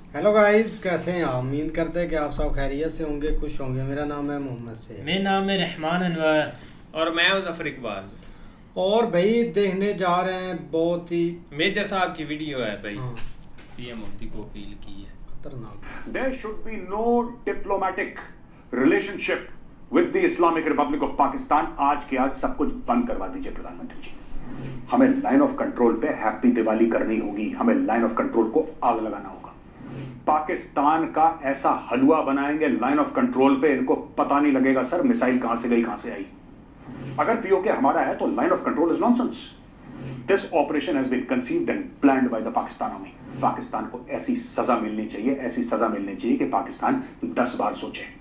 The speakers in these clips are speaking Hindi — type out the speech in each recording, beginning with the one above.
हेलो गाइस, कैसे हैं आप? उम्मीद करते हैं कि आप सब खैरियत से होंगे, खुश होंगे। मेरा नाम है मोहम्मद से। मेरा नाम है रहमान अनवर। और मैं हूं जफर इकबाल। और भाई देखने जा रहे हैं बहुत ही मेजर साहब की वीडियो है भाई। हाँ, पीएम मोदी को अपील की है। खतरनाक। There should be no diplomatic relationship with the Islamic Republic of Pakistan। आज के आज सब कुछ बंद करवा दीजिए प्रधानमंत्री जी। हमें लाइन ऑफ कंट्रोल पे हैप्पी दिवाली करनी होगी, हमें लाइन ऑफ कंट्रोल को आग लगाना होगा। पाकिस्तान का ऐसा हलवा बनाएंगे लाइन ऑफ कंट्रोल पे, इनको पता नहीं लगेगा सर मिसाइल कहां से गई कहां से आई। अगर पीओके हमारा है तो line of control is nonsense. This operation has been conceived and planned by the Pakistan army. Pakistan को ऐसी सजा मिलनी चाहिए, ऐसी सजा मिलनी चाहिए कि पाकिस्तान 10 बार सोचे।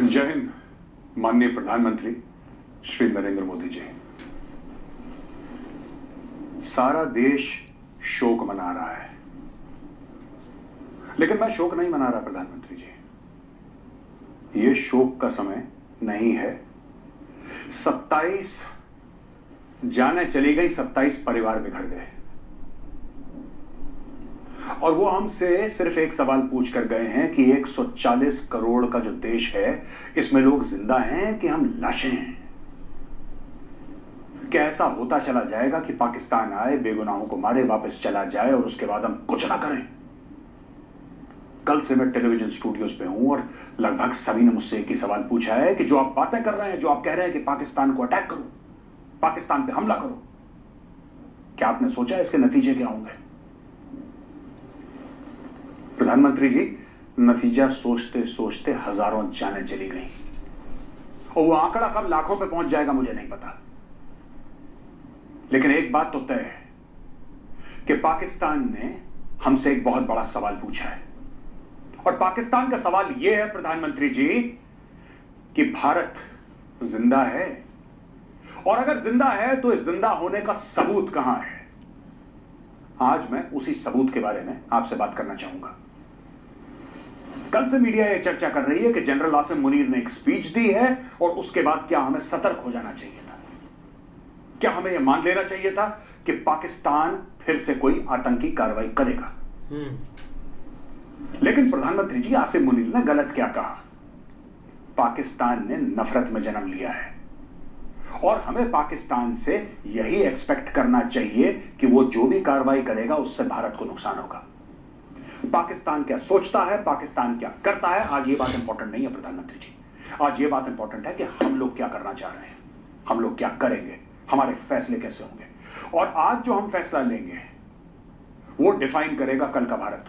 जय हिंद माननीय प्रधानमंत्री श्री नरेंद्र मोदी जी। सारा देश शोक मना रहा है, लेकिन मैं शोक नहीं मना रहा प्रधानमंत्री जी। यह शोक का समय नहीं है। 27 जाने चली गई, 27 परिवार बिखर गए, और वो हमसे सिर्फ एक सवाल पूछ कर गए हैं कि 140 करोड़ का जो देश है, इसमें लोग जिंदा हैं कि हम लाशें हैं। क्या ऐसा होता चला जाएगा कि पाकिस्तान आए, बेगुनाहों को मारे, वापस चला जाए और उसके बाद हम कुछ ना करें? कल से मैं टेलीविजन स्टूडियोज पे हूं और लगभग सभी ने मुझसे एक ही सवाल पूछा है कि जो आप बातें कर रहे हैं, जो आप कह रहे हैं कि पाकिस्तान को अटैक करो, पाकिस्तान पे हमला करो, क्या आपने सोचा इसके नतीजे क्या होंगे? प्रधानमंत्री जी, नतीजा सोचते सोचते हजारों जानें चली गई, और वो आंकड़ा कब लाखों पे पहुंच जाएगा मुझे नहीं पता। लेकिन एक बात तो तय है कि पाकिस्तान ने हमसे एक बहुत बड़ा सवाल पूछा है, और पाकिस्तान का सवाल यह है प्रधानमंत्री जी कि भारत जिंदा है, और अगर जिंदा है तो इस जिंदा होने का सबूत कहां है? आज मैं उसी सबूत के बारे में आपसे बात करना चाहूंगा। कल से मीडिया यह चर्चा कर रही है कि जनरल आसिम मुनीर ने एक स्पीच दी है, और उसके बाद क्या हमें सतर्क हो जाना चाहिए था? क्या हमें यह मान लेना चाहिए था कि पाकिस्तान फिर से कोई आतंकी कार्रवाई करेगा? लेकिन प्रधानमंत्री जी, आसिम मुनीर ने गलत क्या कहा? पाकिस्तान ने नफरत में जन्म लिया है, और हमें पाकिस्तान से यही एक्सपेक्ट करना चाहिए कि वो जो भी कार्रवाई करेगा उससे भारत को नुकसान होगा। पाकिस्तान क्या सोचता है, पाकिस्तान क्या करता है, आज ये बात इंपॉर्टेंट नहीं है प्रधानमंत्री जी। आज ये बात इंपॉर्टेंट है कि हम लोग क्या करना चाह रहे हैं, हम लोग क्या करेंगे, हमारे फैसले कैसे होंगे। और आज जो हम फैसला लेंगे वो डिफाइन करेगा कल का भारत,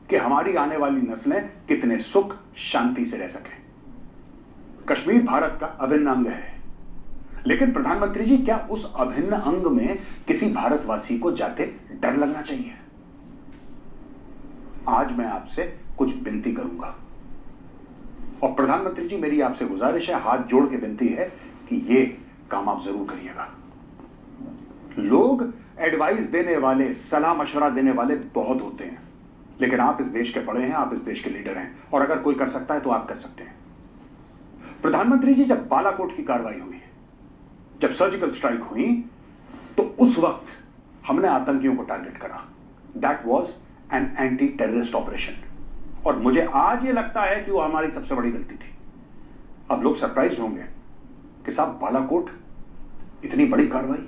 कि हमारी आने वाली नस्लें कितने सुख शांति से रह सकें। कश्मीर भारत का अभिन्न अंग है, लेकिन प्रधानमंत्री जी, क्या उस अभिन्न अंग में किसी भारतवासी को जाते डर लगना चाहिए? आज मैं आपसे कुछ विनती करूंगा, और प्रधानमंत्री जी, मेरी आपसे गुजारिश है, हाथ जोड़ के विनती है कि ये काम आप जरूर करिएगा। लोग एडवाइस देने वाले, सलाह मशवरा देने वाले बहुत होते हैं, लेकिन आप इस देश के बड़े हैं, आप इस देश के लीडर हैं, और अगर कोई कर सकता है तो आप कर सकते हैं। प्रधानमंत्री जी, जब बालाकोट की कार्रवाई हुई, जब सर्जिकल स्ट्राइक हुई, तो उस वक्त हमने आतंकियों को टारगेट करा। That was an anti terrorist operation, और मुझे आज यह लगता है कि वो हमारी सबसे बड़ी गलती थी। अब लोग सरप्राइज होंगे कि साहब, बालाकोट इतनी बड़ी कार्रवाई,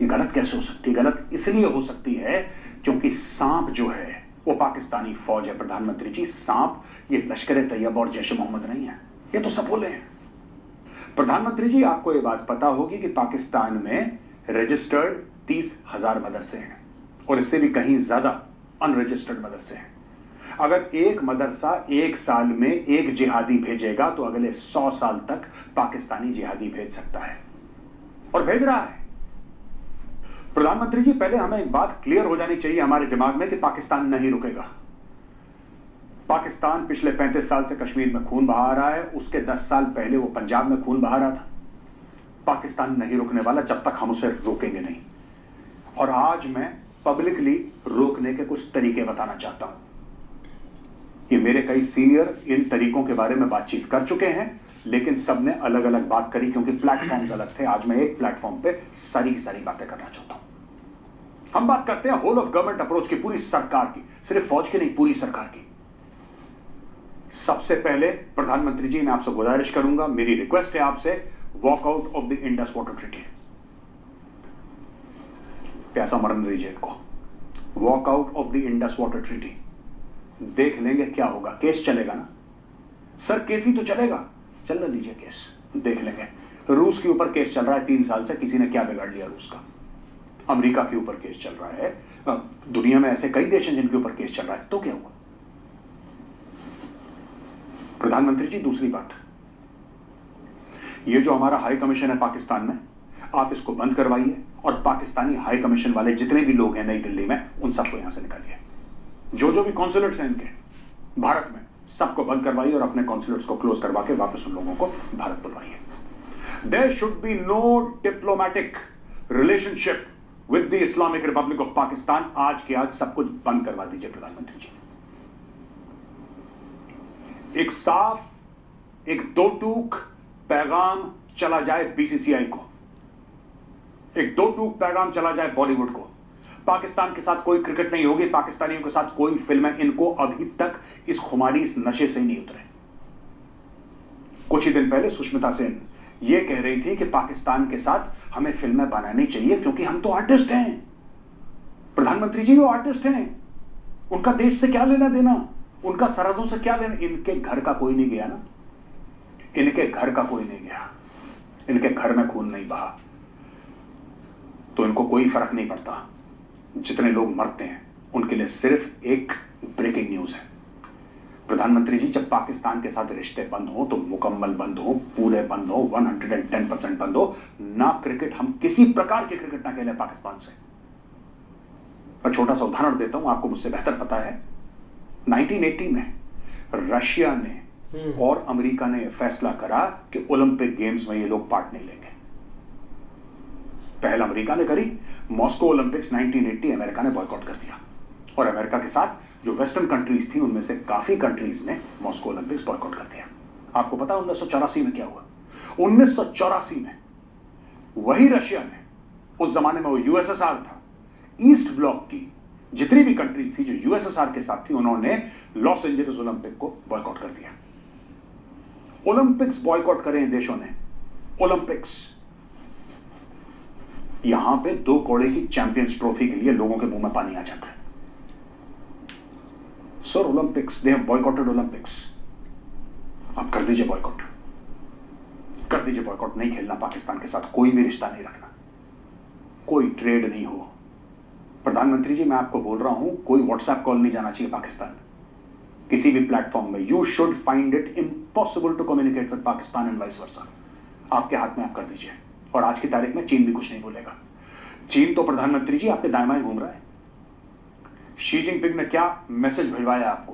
ये गलत कैसे हो सकती है? गलत इसलिए हो सकती है क्योंकि सांप जो है वो पाकिस्तानी फौज है प्रधानमंत्री जी। सांप ये लश्कर तैयबा और जैश मोहम्मद नहीं है, ये तो सपोले हैं। प्रधानमंत्री जी, आपको यह बात पता होगी कि पाकिस्तान में रजिस्टर्ड 30,000 मदरसे हैं, और इससे भी कहीं ज्यादा अनरजिस्टर्ड मदरसे हैं। अगर एक मदरसा एक साल में एक जिहादी भेजेगा तो अगले 100 साल तक पाकिस्तानी जिहादी भेज सकता है, और भेज रहा है। प्रधानमंत्री जी, पहले हमें एक बात क्लियर हो जानी चाहिए हमारे दिमाग में कि पाकिस्तान नहीं रुकेगा। पाकिस्तान पिछले 35 साल से कश्मीर में खून बहा रहा है, उसके 10 साल पहले वो पंजाब में खून बहा रहा था। पाकिस्तान नहीं रुकने वाला जब तक हम उसे रोकेंगे नहीं। और आज मैं पब्लिकली रोकने के कुछ तरीके बताना चाहता हूं। ये मेरे कई सीनियर इन तरीकों के बारे में बातचीत कर चुके हैं, लेकिन सबने अलग अलग बात करी क्योंकि प्लेटफॉर्म्स अलग थे। आज मैं एक प्लेटफॉर्म पे सारी की सारी बातें करना चाहता हूं। हम बात करते हैं होल ऑफ गवर्नमेंट अप्रोच की, पूरी सरकार की, सिर्फ फौज की नहीं, पूरी सरकार की। सबसे पहले प्रधानमंत्री जी, मैं आपसे गुजारिश करूंगा, मेरी रिक्वेस्ट है आपसे, walk out of the Indus water treaty. प्यासा मरने दीजिए इनको। Walk out of the Indus water treaty. देख लेंगे क्या होगा। केस चलेगा ना सर? केस ही तो चलेगा, चलने दीजिए केस, देख लेंगे। रूस के ऊपर केस चल रहा है 3 साल से, किसी ने क्या बिगाड़ लिया रूस का? अमेरिका के ऊपर केस चल रहा है, दुनिया में ऐसे कई देश हैं जिनके ऊपर केस चल रहा है, तो क्या हुआ? प्रधानमंत्री जी, दूसरी बात, ये जो हमारा हाई कमीशन है पाकिस्तान में, आप इसको बंद करवाइए और पाकिस्तानी हाई कमीशन वाले जितने भी लोग हैं नई दिल्ली में, उन सबको यहां से निकालिए। जो भी कॉन्सुलेट्स हैं इनके भारत में, सबको बंद करवाइए और अपने कॉन्सुलेट्स को क्लोज करवा के वापस उन लोगों को भारत बुलवाइए। There should be no diplomatic relationship with the Islamic Republic of Pakistan. आज के आज सब कुछ बंद करवा दीजिए प्रधानमंत्री जी। एक साफ, एक दो टूक पैगाम चला जाए बीसीसीआई को, एक दो टूक पैगाम चला जाए बॉलीवुड को। पाकिस्तान के साथ कोई क्रिकेट नहीं होगी, पाकिस्तानियों के साथ कोई फिल्में, इनको अभी तक इस खुमारी, इस नशे से ही नहीं उतरे। कुछ ही दिन पहले सुष्मिता सेन ये कह रही थी कि पाकिस्तान के साथ हमें फिल्में बनानी चाहिए क्योंकि हम तो आर्टिस्ट हैं। प्रधानमंत्री जी, वो आर्टिस्ट हैं, उनका देश से क्या लेना देना, उनका सरहदों से क्या लेना? इनके घर का कोई नहीं गया ना, इनके घर का कोई नहीं गया, इनके घर में खून नहीं बहा, तो इनको कोई फर्क नहीं पड़ता। जितने लोग मरते हैं उनके लिए सिर्फ एक ब्रेकिंग न्यूज है। प्रधानमंत्री जी, जब पाकिस्तान के साथ रिश्ते बंद हो तो मुकम्मल बंद हो, पूरे बंद हो, 110% बंद हो ना। क्रिकेट, हम किसी प्रकार के क्रिकेट ना खेलें पाकिस्तान से। मैं छोटा सा उदाहरण देता हूं, आपको मुझसे बेहतर पता है। 1980 में रशिया ने और अमेरिका ने फैसला करा कि ओलंपिक गेम्स में ये लोग पार्ट नहीं लेंगे। पहल अमेरिका ने करी, मॉस्को ओलंपिक्स 1980 अमेरिका ने बॉयकॉट कर दिया। और अमेरिका के साथ जो वेस्टर्न कंट्रीज थी, उनमें से काफी कंट्रीज ने मॉस्को ओलंपिक्स बॉयकॉट कर दिया। आपको पता है 1984 में क्या हुआ? 1984 में वही रशिया ने, उस जमाने में वो यूएसएसआर था, ईस्ट ब्लॉक की जितनी भी कंट्रीज थी जो यूएसएसआर के साथ थी, उन्होंने लॉस एंजलिस ओलंपिक को बॉयकॉट कर दिया। ओलंपिक्स बॉयकॉट करें देशों ने, ओलंपिक्स। यहां पे 2 कौड़े की चैंपियंस ट्रॉफी के लिए लोगों के मुंह में पानी आ जाता है। Sir, Olympics, they have boycotted Olympics. आप कर दीजिए बॉयकॉट, कर दीजिए बॉयकॉट। नहीं खेलना पाकिस्तान के साथ, कोई भी रिश्ता नहीं रखना, कोई ट्रेड नहीं हो। प्रधानमंत्री जी, मैं आपको बोल रहा हूं, कोई व्हाट्सएप कॉल नहीं जाना चाहिए पाकिस्तान किसी भी प्लेटफॉर्म में। You should find it impossible to communicate with Pakistan and vice versa. आपके हाथ में, आप कर दीजिए। और आज की तारीख में चीन भी कुछ नहीं बोलेगा। चीन तो प्रधानमंत्री जी आपके दाएं बाएं घूम रहा है। शी जिनपिंग ने क्या मैसेज भिजवाया आपको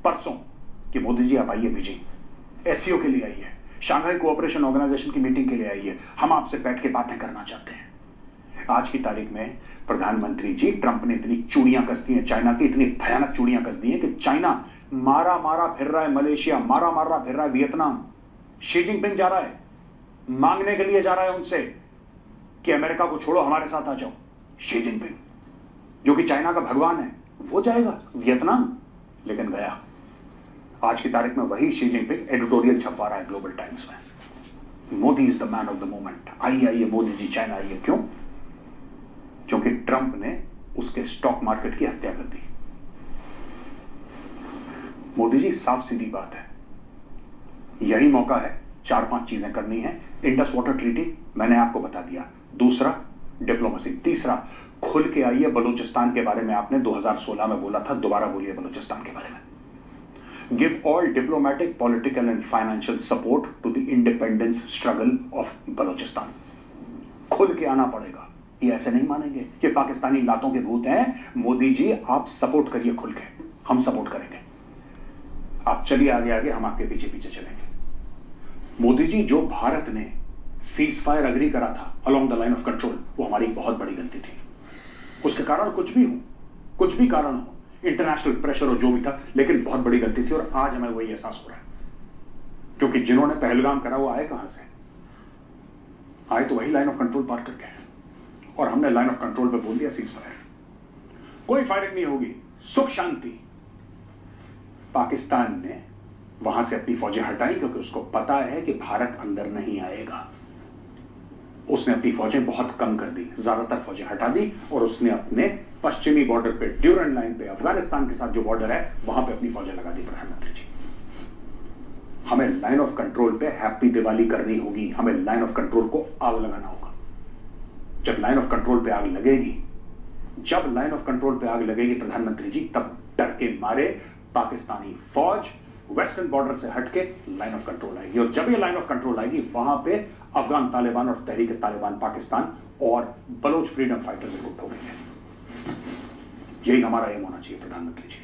परसों कि मोदी जी आप आइए बीजिंग, एससीओ के लिए आइए, शंघाई कोऑपरेशन ऑर्गेनाइजेशन की मीटिंग के लिए आइए, हम आपसे बैठ के बातें करना चाहते हैं। आज की तारीख में प्रधानमंत्री जी, ट्रंप ने इतनी चूड़ियां कस दी हैं चाइना की, इतनी भयानक चूड़ियां कस दी हैं कि चाइना मारा मारा फिर रहा है, मलेशिया मारा मारा फिर रहा है, वियतनाम। शी जिनपिंग जा रहा है, मांगने के लिए जा रहा है उनसे कि अमेरिका को छोड़ो, हमारे साथ आ जाओ। शी जिनपिंग, जो कि चाइना का भगवान है, वो जाएगा वियतनाम, लेकिन गया। आज की तारीख में वही शी जिनपिंग एडिटोरियल छपवा रहा है ग्लोबल टाइम्स में, Modi is the man of the moment. आइए आइए मोदी जी, चाइना आइए। क्यों? क्योंकि ट्रंप ने उसके स्टॉक मार्केट की हत्या कर दी। मोदी जी, साफ सीधी बात है, यही मौका है, 4-5 चीजें करनी है। इंडस वाटर ट्रीटी मैंने आपको बता दिया, दूसरा डिप्लोमेसी, तीसरा खुल के आइए बलूचिस्तान के बारे में आपने 2016 में बोला था, दोबारा बोलिए बलूचिस्तान के बारे में। Give all diplomatic, political and financial support to the independence struggle of Balochistan. खुल के आना पड़ेगा, ये ऐसे नहीं मानेंगे, ये पाकिस्तानी लातों के भूत हैं। मोदी जी आप सपोर्ट करिए खुल के, हम सपोर्ट करेंगे। आप चलिए आगे आगे, हम आपके पीछे पीछे चलेंगे। मोदी जी, जो भारत ने सीज फायर अग्री करा था along the line of control, वो हमारी बहुत बड़ी गलती थी। उसके कारण कुछ भी कारण हो, इंटरनेशनल प्रेशर हो, जो भी था, लेकिन बहुत बड़ी गलती थी। और आज हमें वही एहसास हो रहा है, क्योंकि जिन्होंने पहलगाम करा वो आए कहां से? आए तो वही लाइन ऑफ कंट्रोल पार करके, और हमने लाइन ऑफ कंट्रोल पे बोल दिया सीज फायर, कोई फायरिंग नहीं होगी, सुख शांति। पाकिस्तान ने वहां से अपनी फौजें हटाई क्योंकि उसको पता है कि भारत अंदर नहीं आएगा। उसने अपनी फौजें बहुत कम कर दी, ज्यादातर फौजें हटा दी, और उसने अपने पश्चिमी बॉर्डर पे, ड्यूरन लाइन पे, अफगानिस्तान के साथ जो बॉर्डर है वहां पे अपनी फौजें लगा दी। प्रधानमंत्री जी, हमें लाइन ऑफ कंट्रोल पे हैप्पी दिवाली करनी होगी, हमें लाइन ऑफ कंट्रोल को आग लगाना होगा। जब लाइन ऑफ कंट्रोल पे आग लगेगी, प्रधानमंत्री जी, तब डर के मारे पाकिस्तानी फौज वेस्टर्न बॉर्डर से हटके लाइन ऑफ कंट्रोल आएगी, और जब ये लाइन ऑफ कंट्रोल आएगी वहां पे अफगान तालिबान और तहरीक तालिबान पाकिस्तान और बलोच फ्रीडम फाइटर्स इकट्ठे होंगे। यही हमारा एम होना चाहिए प्रधानमंत्री ji.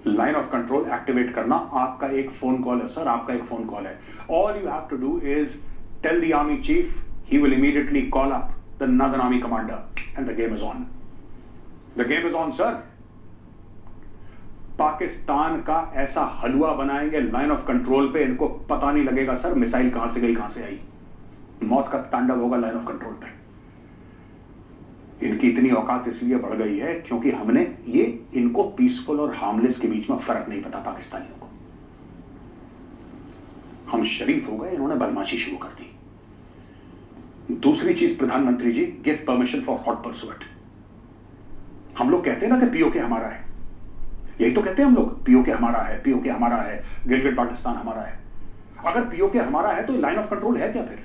Line of control activate करना आपका एक फोन कॉल है सर, आपका एक फोन कॉल है। All you have to do is tell the army chief, he will immediately call up the northern army commander and the game is on. The game is on sir. Pakistan का ऐसा हलवा बनाएंगे लाइन ऑफ कंट्रोल पे, इनको पता नहीं लगेगा सर मिसाइल कहां से गई, कहां से आई। मौत का तांडव होगा लाइन ऑफ कंट्रोल पे। इनकी इतनी औकात इसलिए बढ़ गई है क्योंकि हमने ये, इनको पीसफुल और हार्मलेस के बीच में फर्क नहीं पता पाकिस्तानियों को। हम शरीफ हो गए, इन्होंने बदमाशी शुरू कर दी। दूसरी चीज प्रधानमंत्री ji, give permission for hot pursuit. हम लोग कहते हैं ना कि पीओके हमारा है, यही तो कहते हैं हम लोग, पीओके हमारा है, पीओके हमारा है, गिलगिट बाल्टिस्तान हमारा है। अगर पीओके हमारा है तो लाइन ऑफ कंट्रोल है क्या? फिर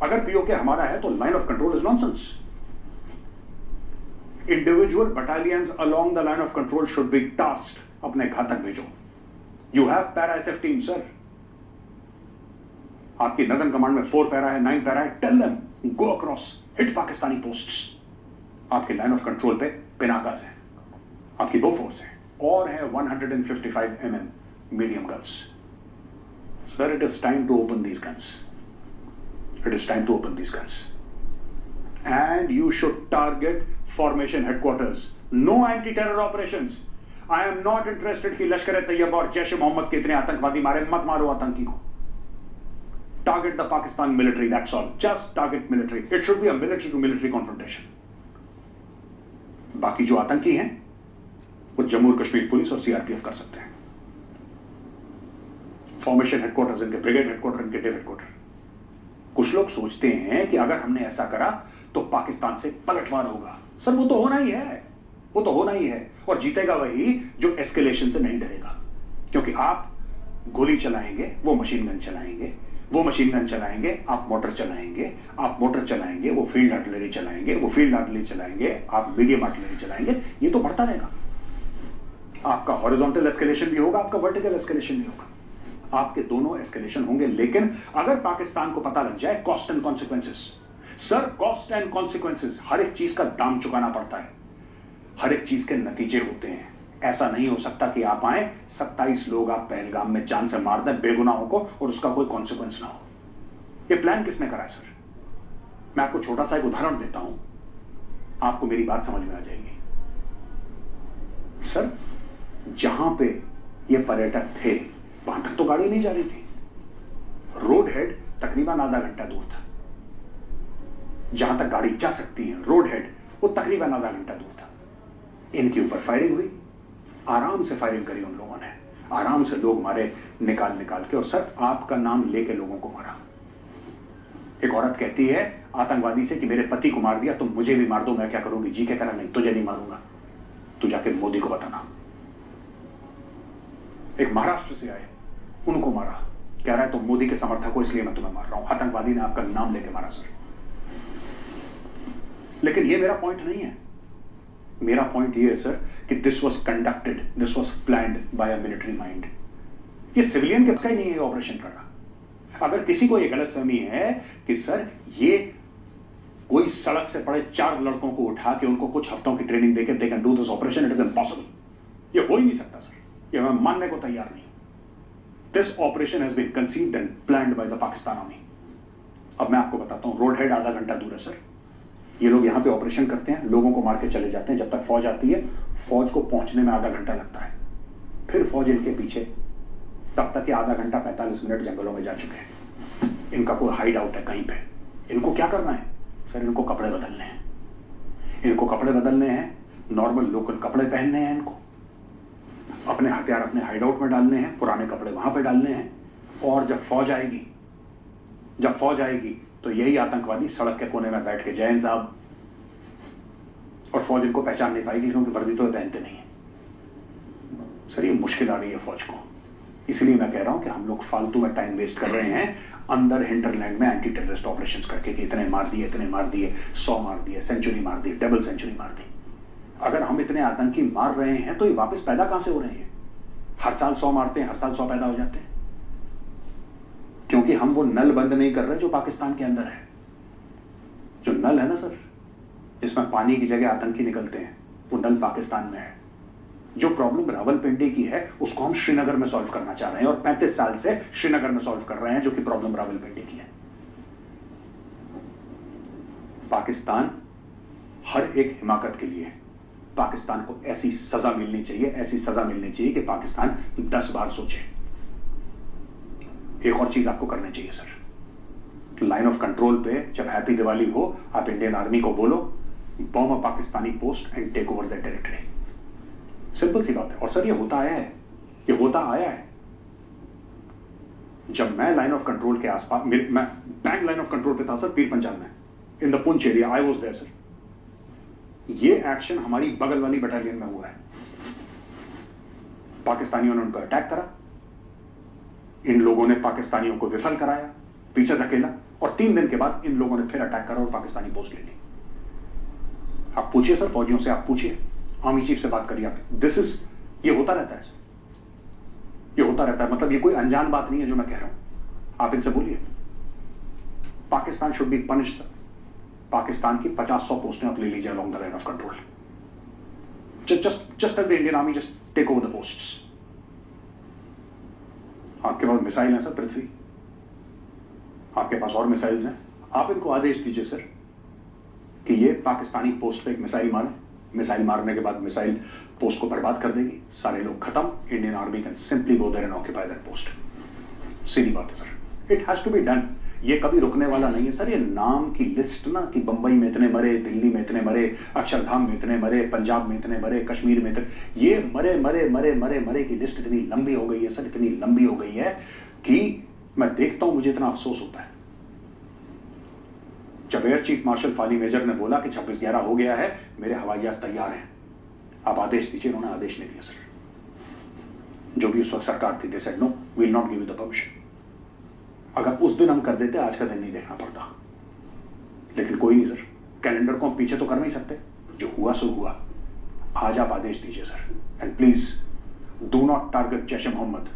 अगर पीओके हमारा है तो line of control is nonsense. Individual battalions along the line of control should be tasked, अपने घातक भेजो। You have para SF team sir, आपकी नदन कमांड में 4 पैरा है, 9 पैरा है, tell them go across, hit Pakistani posts. आपके लाइन ऑफ कंट्रोल पे पिनाकाज है, आपकी बोफोर्स है, और है 155 mm medium guns. Sir, it is time to open these guns, it is time to open these guns, and you should target formation headquarters. No anti terror operations. I am not interested कि लश्कर तैयबा और जैश मोहम्मद के इतने आतंकवादी मारे, मत मारो आतंकी को। Target the Pakistan military, that's all, just target military. It should be a military to military confrontation. बाकी जो आतंकी हैं वो जम्मू और कश्मीर पुलिस और सीआरपीएफ कर सकते हैं। फॉर्मेशन हेडक्वार्टर्स इनके, ब्रिगेड हेडक्वार्टर इनके, डिव हेडक्वार्टर। कुछ लोग सोचते हैं कि अगर हमने ऐसा करा तो पाकिस्तान से पलटवार होगा। सर, वो तो होना ही है, वो तो होना ही है, और जीतेगा वही जो एस्केलेशन से नहीं डरेगा। क्योंकि आप गोली चलाएंगे, वो मशीन गन चलाएंगे, वो मशीन गन चलाएंगे, आप मोटर चलाएंगे, आप मोटर चलाएंगे, वो फील्ड आर्टिलरी चलाएंगे, वो फील्ड आर्टिलरी चलाएंगे, आप मीडियम आर्टिलरी चलाएंगे। ये तो बढ़ता रहेगा। आपका हॉरिजॉन्टल एस्केलेशन भी होगा, आपका वर्टिकल एस्केलेशन भी होगा, आपके दोनों एस्केलेशन होंगे। लेकिन अगर पाकिस्तान को पता लग जाए, cost and consequences sir, cost and consequences, हर एक चीज का दाम चुकाना पड़ता है, हर एक चीज के नतीजे होते हैं। ऐसा नहीं हो सकता कि आप आए, 27 लोग आप पहलगाम में जान से मार दें बेगुनाहों को और उसका कोई कॉन्सिक्वेंस ना हो। ये प्लान किसने करा है सर? मैं आपको छोटा सा एक उदाहरण देता हूं, आपको मेरी बात समझ में आ जाएगी। सर, जहां पे ये पर्यटक थे वहां तक तो गाड़ी नहीं जा रही थी। रोड हेड तकरीबन आधा घंटा दूर था। जहां तक गाड़ी जा सकती है रोड हेड, वो तकरीबन आधा घंटा दूर था। इनके ऊपर फायरिंग हुई, आराम से फायरिंग करी उन लोगों ने, आराम से लोग मारे निकाल के, और सर आपका नाम लेके लोगों को मारा। एक औरत कहती है आतंकवादी से कि मेरे पति को मार दिया, तुम मुझे भी मार दो, मैं क्या करूंगी? जी के करा, नहीं तुझे नहीं मारूंगा, तू जाके मोदी को बताना। एक महाराष्ट्र से आए, उनको मारा, कह रहा है तुम मोदी के समर्थक हो इसलिए मैं तुम्हें मार रहा हूं। आतंकवादी ने आपका नाम लेके मारा सर। लेकिन ये मेरा पॉइंट नहीं है। मेरा पॉइंट ये है सर कि this was conducted, this was planned by a military mind. ये सिविलियन के का ही नहीं है ऑपरेशन कर रहा। अगर किसी को ये गलतफहमी है कि सर ये कोई सड़क से पड़े 4 लड़कों को उठा के उनको कुछ हफ्तों की ट्रेनिंग देके they can do this operation, it is impossible. ये हो ही नहीं सकता सर, ये मैं मानने को तैयार नहीं। This operation has been conceived and planned by the Pakistan army. अब मैं आपको बताता हूं, रोड हेड आधा घंटा दूर है सर। ये लोग यहां पे ऑपरेशन करते हैं, लोगों को मार के चले जाते हैं। जब तक फौज आती है, फौज को पहुंचने में आधा घंटा लगता है। फिर फौज इनके पीछे, तब तक ये आधा घंटा 45 मिनट जंगलों में जा चुके हैं। इनका कोई हाइड आउट है कहीं पे। इनको क्या करना है सर? इनको कपड़े बदलने हैं। इनको कपड़े बदलने हैं, नॉर्मल लोकल कपड़े पहनने हैं इनको, अपने हथियार अपने हाइड आउट में डालने हैं, पुराने कपड़े वहां पे डालने हैं। और जब फौज आएगी तो यही आतंकवादी सड़क के कोने में बैठ के जैन साहब, और फौज इनको पहचान नहीं पाएगी क्योंकि वर्दी तो पहनते नहीं है। सर ये मुश्किल आ रही है फौज को। इसलिए मैं कह रहा हूं कि हम लोग फालतू में टाइम वेस्ट कर रहे हैं अंदर हिंटरलैंड में एंटी टेररिस्ट ऑपरेशंस करके कि इतने मार दिए 100 मार दिए, सेंचुरी मार दी, डबल सेंचुरी मार दी। अगर हम इतने आतंकी मार रहे हैं तो ये वापस पैदा कहां से हो रहे हैं? हर साल 100 मारते हैं, हर साल 100 पैदा हो जाते हैं, क्योंकि हम वो नल बंद नहीं कर रहे जो पाकिस्तान के अंदर है। जो नल है ना सर, जिसमें पानी की जगह आतंकी निकलते हैं, वो नल पाकिस्तान में है। जो प्रॉब्लम रावलपिंडी की है उसको हम श्रीनगर में सॉल्व करना चाह रहे हैं, और 35 साल से श्रीनगर में सॉल्व कर रहे हैं जो कि प्रॉब्लम रावलपिंडी की है। पाकिस्तान हर एक हिमाकत के लिए पाकिस्तान को ऐसी सजा मिलनी चाहिए कि पाकिस्तान 10 बार सोचे। एक और चीज आपको करनी चाहिए सर, लाइन ऑफ कंट्रोल पे जब हैप्पी दिवाली हो, आप इंडियन आर्मी को बोलो bomb a Pakistani post and take over the territory. Simple सी बात है। और सर ये होता आया है। जब मैं लाइन ऑफ कंट्रोल के आसपास, मैं बैंक लाइन ऑफ कंट्रोल पे था सर, पीर पंजाब में, in the Poonch area, I was there sir. ये एक्शन हमारी बगल वाली बटालियन में हुआ है। पाकिस्तानियों ने उनको अटैक करा, इन लोगों ने पाकिस्तानियों को विफल कराया, पीछे धकेला, और 3 दिन के बाद इन लोगों ने फिर अटैक करा और पाकिस्तानी पोस्ट ले ली। आप पूछिए सर फौजियों से, आप पूछिए, आर्मी चीफ से बात करिए आप। ये होता रहता है, मतलब ये कोई अनजान बात नहीं है जो मैं कह रहा हूं। आप इनसे बोलिए, Pakistan should be punished. Pakistan की 50-100 पोस्टें आप ले लीजिए along the line of control. Just tell the Indian army just take over the posts. आपके पास मिसाइल है सर पृथ्वी, आपके पास और मिसाइल्स हैं। आप इनको आदेश दीजिए सर कि ये पाकिस्तानी पोस्ट पे एक मिसाइल मारे, मिसाइल मारने के बाद मिसाइल पोस्ट को बर्बाद कर देगी, सारे लोग खत्म। Indian army can simply go there and occupy that post. सीधी बात है sir, it has to be done. ये कभी रुकने वाला नहीं है सर। ये नाम की लिस्ट ना कि बंबई में इतने मरे, दिल्ली में इतने मरे, अक्षरधाम में इतने मरे, पंजाब में इतने मरे, कश्मीर में इतने, ये मरे की लिस्ट इतनी लंबी हो गई है सर, इतनी लंबी हो गई है कि मैं देखता हूं मुझे इतना अफसोस होता है। जब air chief marshal Fali Major ने बोला कि 26/11 हो गया है, मेरे हवाई जहाज तैयार हैं, आप आदेश दीजिए, उन्होंने आदेश नहीं दिया सर। जो भी उस वक्त सरकार थी, they said no, we will not give you the permission. अगर उस दिन हम कर देते, आज का दिन नहीं देखना पड़ता। लेकिन कोई नहीं सर, कैलेंडर को हम पीछे तो कर नहीं सकते, जो हुआ सो हुआ। आज आप आदेश दीजिए sir, and please do not target Jaish e Mohammed,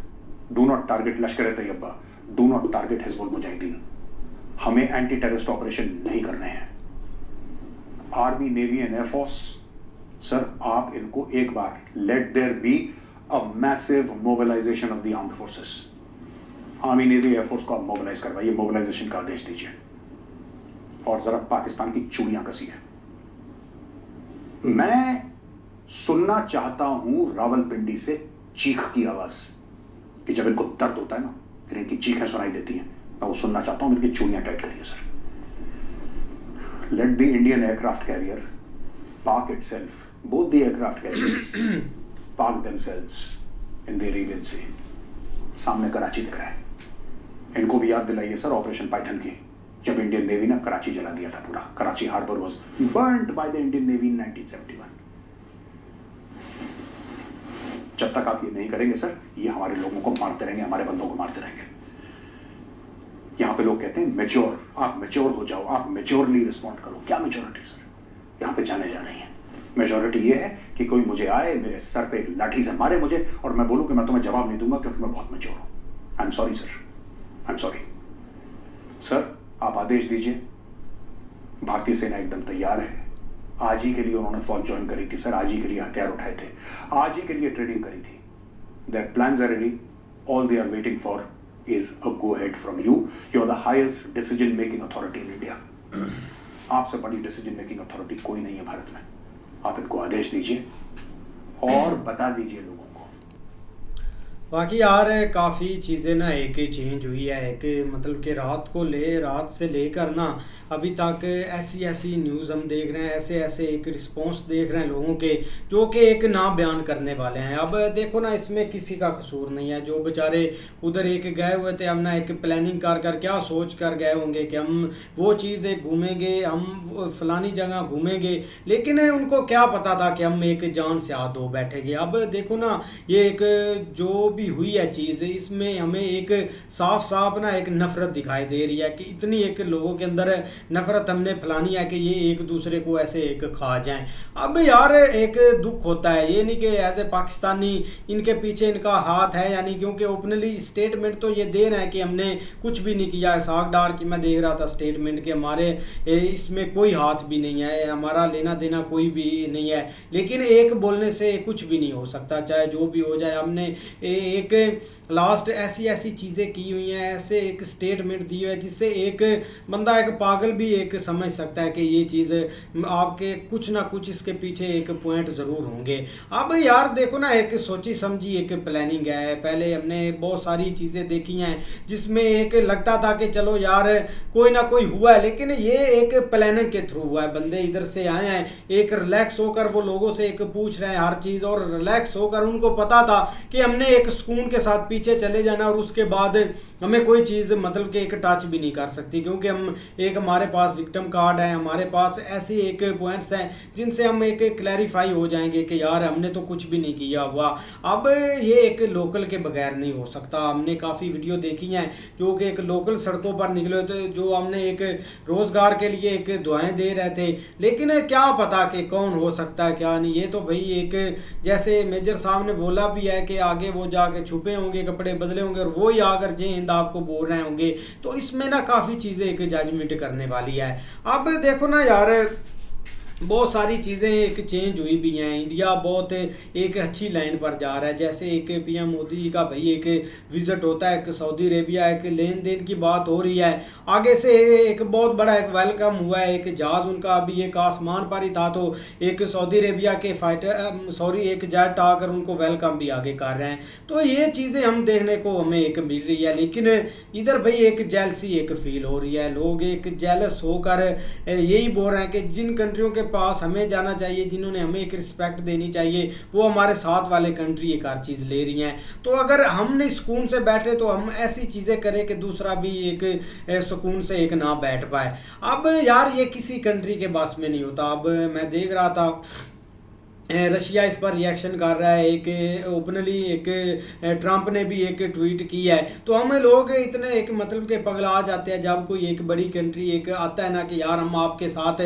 do not target Lashkar Taiba, do not target Hizbul Mujahideen. हमें एंटी टेररिस्ट ऑपरेशन नहीं करने हैं। Army, navy and air force sir, आप इनको एक बार let there be a massive mobilisation of the armed forces. Army, navy, air force को आप मोबिलाइज करवाइए, मोबिलाइजेशन का आदेश दीजिए, और जरा पाकिस्तान की चूड़ियां कसिए। मैं सुनना चाहता हूं रावलपिंडी से चीख की आवाज, कि जब इनको दर्द होता है ना, फिर इनकी चीखें सुनाई देती हैं, मैं वो सुनना चाहता हूं। इनकी चूड़ियां टाइट करिए sir. Let the Indian aircraft carrier park itself, both the aircraft carriers park themselves in the Arabian Sea। सामने कराची दिख रहा है। इनको भी याद दिलाइए सर ऑपरेशन पाइथन की, जब इंडियन नेवी ने कराची जला दिया था पूरा। Karachi harbour was burned by the Indian navy in 1971। जब तक आप ये नहीं करेंगे सर, ये हमारे लोगों को मारते रहेंगे, हमारे बंदों को मारते रहेंगे। यहां पे लोग कहते हैं मैच्योर, आप मैच्योर हो जाओ, आप मैच्योरली रिस्पॉन्ड करो। क्या मैच्योरिटी सर? यहां पे जाने जा रही है। मेजॉरिटी ये है कि कोई मुझे आए, मेरे सर पे एक लाठी से मारे मुझे, और मैं बोलूं कि मैं तुम्हें जवाब नहीं दूंगा क्योंकि मैं बहुत मैच्योर हूं। I am sorry sir, I am sorry sir. आप आदेश दीजिए। भारतीय सेना एकदम तैयार है। आज ही के लिए उन्होंने फौज ज्वाइन करी थी सर, आज ही के लिए हथियार उठाए थे, आज ही के लिए ट्रेनिंग करी थी। Their plans are ready, all they are waiting for is a go-ahead from you. You are the highest decision-making authority in India. आपसे बड़ी decision-making authority कोई नहीं है भारत में. आप इनको आदेश दीजिए और बता दीजिए लोगों को. बाकी यार काफ़ी चीज़ें ना एक चेंज हुई है, एक मतलब कि रात से लेकर ना अभी तक ऐसी न्यूज़ हम देख रहे हैं, ऐसे एक रिस्पॉन्स देख रहे हैं लोगों के जो कि एक ना बयान करने वाले हैं. अब देखो ना, इसमें किसी का कसूर नहीं है. जो बेचारे उधर एक गए हुए थे, हम ना एक प्लानिंग कर क्या सोच कर गए होंगे कि हम वो चीज़ घूमेंगे, हम फलानी जगह घूमेंगे, लेकिन उनको क्या पता था कि हम एक जान से हाथ धो बैठेंगे. अब देखो ना, ये एक जो भी हुई है चीज़, इसमें हमें एक साफ ना एक नफरत दिखाई दे रही है कि इतनी एक लोगों के अंदर नफरत हमने फैलानी है कि ये एक दूसरे को ऐसे एक खा जाएं. अब यार एक दुख होता है, ये नहीं कि एज ए पाकिस्तानी इनके पीछे इनका हाथ है, यानी क्योंकि ओपनली स्टेटमेंट तो ये दे रहे हैं कि हमने कुछ भी नहीं किया है. सागडार की मैं देख रहा था स्टेटमेंट कि हमारे इसमें कोई हाथ भी नहीं है, हमारा लेना देना कोई भी नहीं है. लेकिन एक बोलने से कुछ भी नहीं हो सकता, चाहे जो भी हो जाए. हमने एक लास्ट ऐसी चीज़ें की हुई हैं, ऐसे एक स्टेटमेंट दी हुई है जिससे एक बंदा, एक पागल भी एक समझ सकता है कि ये चीज़ आपके कुछ ना कुछ इसके पीछे एक पॉइंट ज़रूर होंगे. अब यार देखो ना, एक सोची समझी एक प्लानिंग है. पहले हमने बहुत सारी चीज़ें देखी हैं जिसमें एक लगता था कि चलो यार कोई ना कोई हुआ है, लेकिन ये एक प्लानिंग के थ्रू हुआ है. बंदे इधर से आए हैं, एक रिलैक्स होकर वो लोगों से एक पूछ रहे हैं हर चीज़, और रिलैक्स होकर उनको पता था कि हमने एक सुकून के साथ पीछे चले जाना और उसके बाद हमें कोई चीज़ मतलब कि एक टच भी नहीं कर सकती, क्योंकि हम एक हमारे पास विक्टिम कार्ड है, हमारे पास ऐसे एक पॉइंट्स हैं जिनसे हम एक क्लैरिफाई हो जाएंगे कि यार हमने तो कुछ भी नहीं किया हुआ. अब ये एक लोकल के बगैर नहीं हो सकता. हमने काफ़ी वीडियो देखी हैं जो कि एक लोकल सड़कों पर निकले हुए थे, जो हमने एक रोज़गार के लिए एक दुआएं दे रहे थे, लेकिन क्या पता कि कौन हो सकता है क्या नहीं. ये तो भाई एक जैसे मेजर साहब ने बोला भी है कि आगे वो जाके छुपे होंगे, कपड़े बदले होंगे और वो ही आकर जय हिंद आपको बोल रहे होंगे. तो इसमें ना काफ़ी चीज़ें एक जजमेंट करने वाली है. अब देखो ना यार, बहुत सारी चीज़ें एक चेंज हुई भी हैं. इंडिया बहुत एक अच्छी लाइन पर जा रहा है. जैसे एक पीएम मोदी का भाई एक विजिट होता है, एक सऊदी अरेबिया, एक लेन देन की बात हो रही है. आगे से एक बहुत बड़ा एक वेलकम हुआ है. एक जहाज़ उनका अभी एक आसमान पर ही था, तो एक सऊदी अरेबिया के एक जेट आकर उनको वेलकम भी आगे कर रहे हैं. तो ये चीज़ें हम देखने को हमें एक मिल रही है. लेकिन इधर भाई एक जेलसी एक फील हो रही है. लोग एक जेलस होकर यही बोल रहे हैं कि जिन कंट्रियों के पास हमें जाना चाहिए, जिन्होंने हमें एक रिस्पेक्ट देनी चाहिए, वो हमारे साथ वाले कंट्री एक हर चीज़ ले रही हैं. तो अगर हमने सुकून से बैठे तो हम ऐसी चीज़ें करें कि दूसरा भी एक सुकून से एक ना बैठ पाए. अब यार ये किसी कंट्री के पास में नहीं होता. अब मैं देख रहा था रशिया इस पर रिएक्शन कर रहा है. एक ओपनली एक ट्रंप ने भी एक ट्वीट की है. तो हम लोग इतने एक मतलब के पगला जाते हैं जब कोई एक बड़ी कंट्री एक आता है ना कि यार हम आपके साथ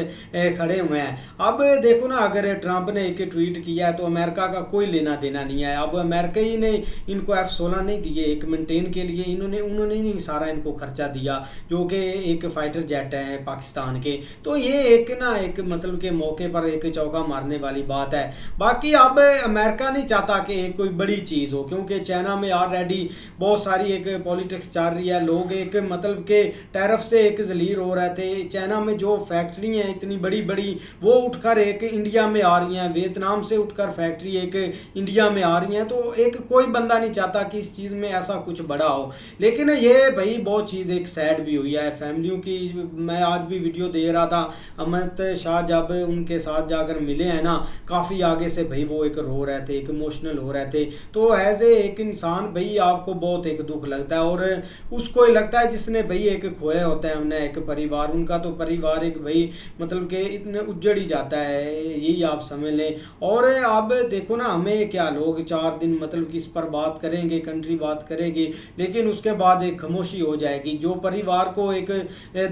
खड़े हुए हैं. अब देखो ना, अगर ट्रंप ने एक ट्वीट किया है तो अमेरिका का कोई लेना देना नहीं है. अब अमेरिका ही ने इनको F-16 नहीं दिए एक मेंटेन के लिए, उन्होंने नहीं सारा इनको खर्चा दिया, जो कि एक फाइटर जेट है पाकिस्तान के. तो ये एक ना एक मतलब के मौके पर एक चौका मारने वाली बात है. बाकी अब अमेरिका नहीं चाहता कि एक कोई बड़ी चीज़ हो, क्योंकि चाइना में ऑलरेडी बहुत सारी एक पॉलिटिक्स चल रही है. लोग एक मतलब के टैरिफ से एक जलील हो रहे थे. चाइना में जो फैक्ट्री हैं इतनी बड़ी बड़ी, वो उठकर एक इंडिया में आ रही हैं. वियतनाम से उठकर फैक्ट्री एक इंडिया में आ रही हैं. तो एक कोई बंदा नहीं चाहता कि इस चीज़ में ऐसा कुछ बड़ा हो. लेकिन ये भाई बहुत चीज़ एक सैड भी हुई है फैमिलियों की. मैं आज भी वीडियो दे रहा था, अमित शाह जब उनके साथ जाकर मिले हैं ना, काफ़ी आगे से भाई वो एक रो रहे थे, एक इमोशनल हो रहे थे. तो एज ए एक इंसान भाई आपको बहुत एक दुख लगता है, और उसको ही लगता है जिसने भाई एक खोया होता है हमने एक परिवार. उनका तो परिवार एक भाई मतलब कि इतने उजड़ ही जाता है, यही आप समझ लें. और अब देखो ना, हमें क्या लोग 4 दिन मतलब कि इस पर बात करेंगे, कंट्री बात करेगी, लेकिन उसके बाद एक खामोशी हो जाएगी. जो परिवार को एक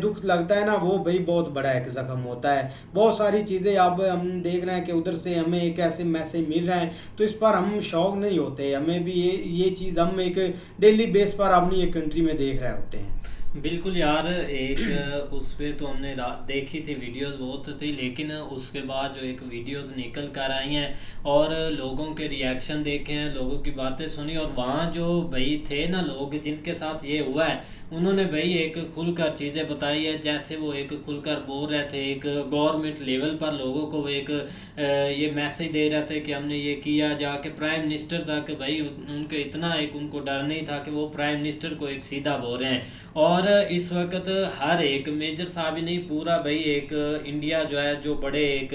दुख लगता है ना, वो भाई बहुत बड़ा एक जख्म होता है. बहुत सारी चीज़ें अब हम देख रहे हैं कि उधर से हमें एक ऐसे मैसेज मिल रहे हैं, तो इस पर हम शौक नहीं होते. हमें भी ये चीज़ हम एक डेली बेस पर अपनी एक कंट्री में देख रहे होते हैं. बिल्कुल यार, एक उस पे तो हमने देखी थी वीडियोस बहुत थी, लेकिन उसके बाद जो एक वीडियोस निकल कर आई हैं और लोगों के रिएक्शन देखे हैं, लोगों की बातें सुनी, और वहाँ जो भाई थे ना लोग जिनके साथ ये हुआ है, उन्होंने भाई एक खुलकर चीज़ें बताई है। जैसे वो एक खुलकर बोल रहे थे, एक गवर्नमेंट लेवल पर लोगों को वो एक ये मैसेज दे रहे थे कि हमने ये किया, जाके प्राइम मिनिस्टर तक भाई उनके इतना एक उनको डर नहीं था कि वो प्राइम मिनिस्टर को एक सीधा बोल रहे हैं। और इस वक्त हर एक मेजर साहब ही नहीं, पूरा भाई एक इंडिया जो है, जो बड़े एक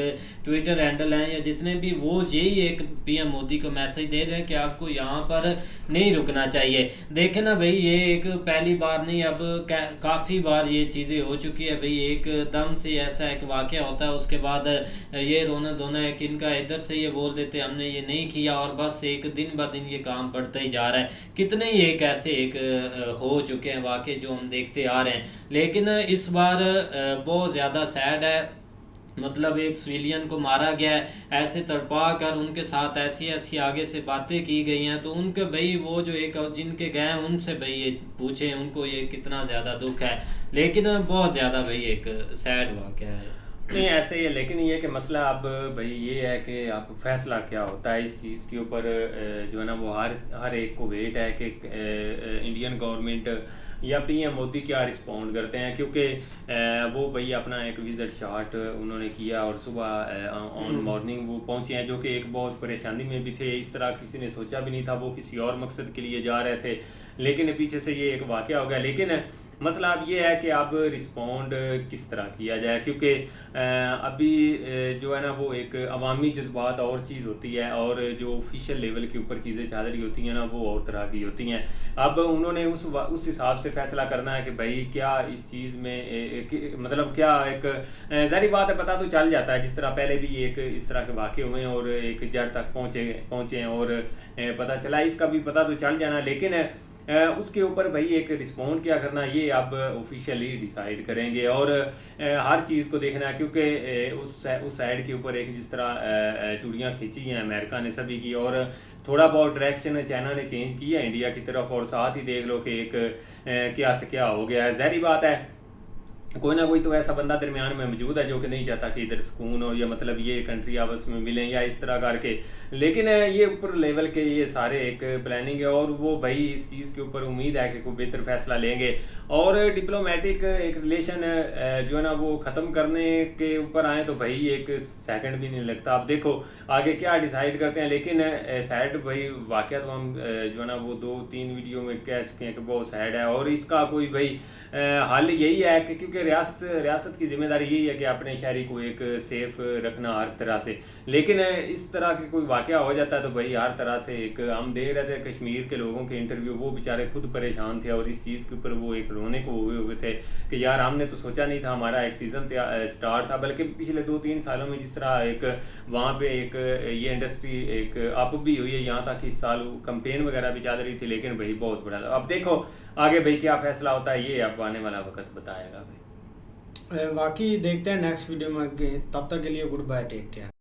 ट्विटर हैंडल हैं या जितने भी, वो यही एक पीएम मोदी को मैसेज दे रहे हैं कि आपको यहाँ पर नहीं रुकना चाहिए। देखे ना भाई, ये एक पहली बार नहीं, अब काफ़ी बार ये चीज़ें हो चुकी है भाई। एक दम से ऐसा एक वाक़या होता है, उसके बाद ये रोना धोना है कि इनका इधर से ये बोल देते हमने ये नहीं किया, और बस एक दिन ब दिन ये काम बढ़ता ही जा रहा है। कितने ही एक ऐसे एक हो चुके हैं वाक़े जो हम देखते आ रहे हैं। लेकिन इस बार बहुत ज़्यादा सैड है, मतलब एक सिविलियन को मारा गया है, ऐसे तड़पा कर उनके साथ ऐसी ऐसी आगे से बातें की गई हैं, तो उनके भाई वो जो एक जिनके गए हैं उनसे भाई ये पूछें उनको ये कितना ज़्यादा दुख है। लेकिन बहुत ज़्यादा भाई एक सैड वाक़या है। नहीं ऐसे ही है, लेकिन ये कि मसला अब भाई ये है कि आप फैसला क्या होता है इस चीज़ के ऊपर, जो है ना वो हर एक को वेट है कि इंडियन गवर्नमेंट या पीएम मोदी क्या रिस्पॉन्ड करते हैं। क्योंकि वो भाई अपना एक विजिट शॉट उन्होंने किया और सुबह ऑन मॉर्निंग वो पहुंचे हैं, जो कि एक बहुत परेशानी में भी थे। इस तरह किसी ने सोचा भी नहीं था, वो किसी और मकसद के लिए जा रहे थे, लेकिन पीछे से ये एक वाक़या हो गया। लेकिन मसला अब ये है कि अब रिस्पॉन्ड किस तरह किया जाए, क्योंकि अभी जो है ना वो एक अवामी जज्बात और चीज़ होती है, और जो ऑफिशियल लेवल के ऊपर चीज़ें चल रही होती हैं ना वो और तरह की होती हैं। अब उन्होंने उस हिसाब से फैसला करना है कि भाई क्या इस चीज़ में मतलब क्या एक ज़ाहिर बात है, पता तो चल जाता है, जिस तरह पहले भी एक इस तरह के वाक़े हुए हैं और एक जड़ तक पहुँचे हैं और पता चला, इसका भी पता तो चल जाना। लेकिन उसके ऊपर भाई एक रिस्पॉन्ड क्या करना ये अब ऑफिशियली डिसाइड करेंगे, और हर चीज़ को देखना है। क्योंकि उस साइड के ऊपर एक जिस तरह चूड़ियाँ खींची हैं अमेरिका ने सभी की, और थोड़ा बहुत डायरेक्शन चाइना ने चेंज किया इंडिया की तरफ, और साथ ही देख लो कि एक क्या से क्या हो गया है। ज़ाहिर बात है कोई ना कोई तो ऐसा बंदा दरमियान में मौजूद है जो कि नहीं चाहता कि इधर सुकून हो, या मतलब ये कंट्री आपस में मिलें या इस तरह करके। लेकिन ये ऊपर लेवल के ये सारे एक प्लानिंग है, और वो भाई इस चीज़ के ऊपर उम्मीद है कि कोई बेहतर फैसला लेंगे, और डिप्लोमेटिक एक रिलेशन जो है ना वो ख़त्म करने के ऊपर आए तो भाई एक सेकंड भी नहीं लगता। आप देखो आगे क्या डिसाइड करते हैं। लेकिन सैड भाई वाक़या तो हम जो है ना वो 2-3 वीडियो में कह चुके हैं कि बहुत सैड है, और इसका कोई भाई हल यही है कि क्योंकि रियासत की जिम्मेदारी यही है कि अपने शहरी को एक सेफ रखना हर तरह से। लेकिन इस तरह के कोई वाक़या हो जाता है तो भाई हर तरह से एक हम देख रहे थे कश्मीर के लोगों के इंटरव्यू, वो बेचारे खुद परेशान थे, और इस चीज़ के ऊपर वो एक रोने को हुए थे कि यार हमने तो सोचा नहीं था, हमारा एक सीज़न स्टार्ट था, बल्कि पिछले 2-3 सालों में जिस तरह एक वहाँ पे एक ये इंडस्ट्री एक अप भी हुई है, यहाँ तक इस साल कंपेन वगैरह भी चल रही थी। लेकिन भाई बहुत बड़ा, अब देखो आगे भाई क्या फैसला होता है ये अब आने वाला वक्त बताएगा भाई। बाकी देखते हैं नेक्स्ट वीडियो में आगे, तब तक के लिए गुड बाय, टेक केयर।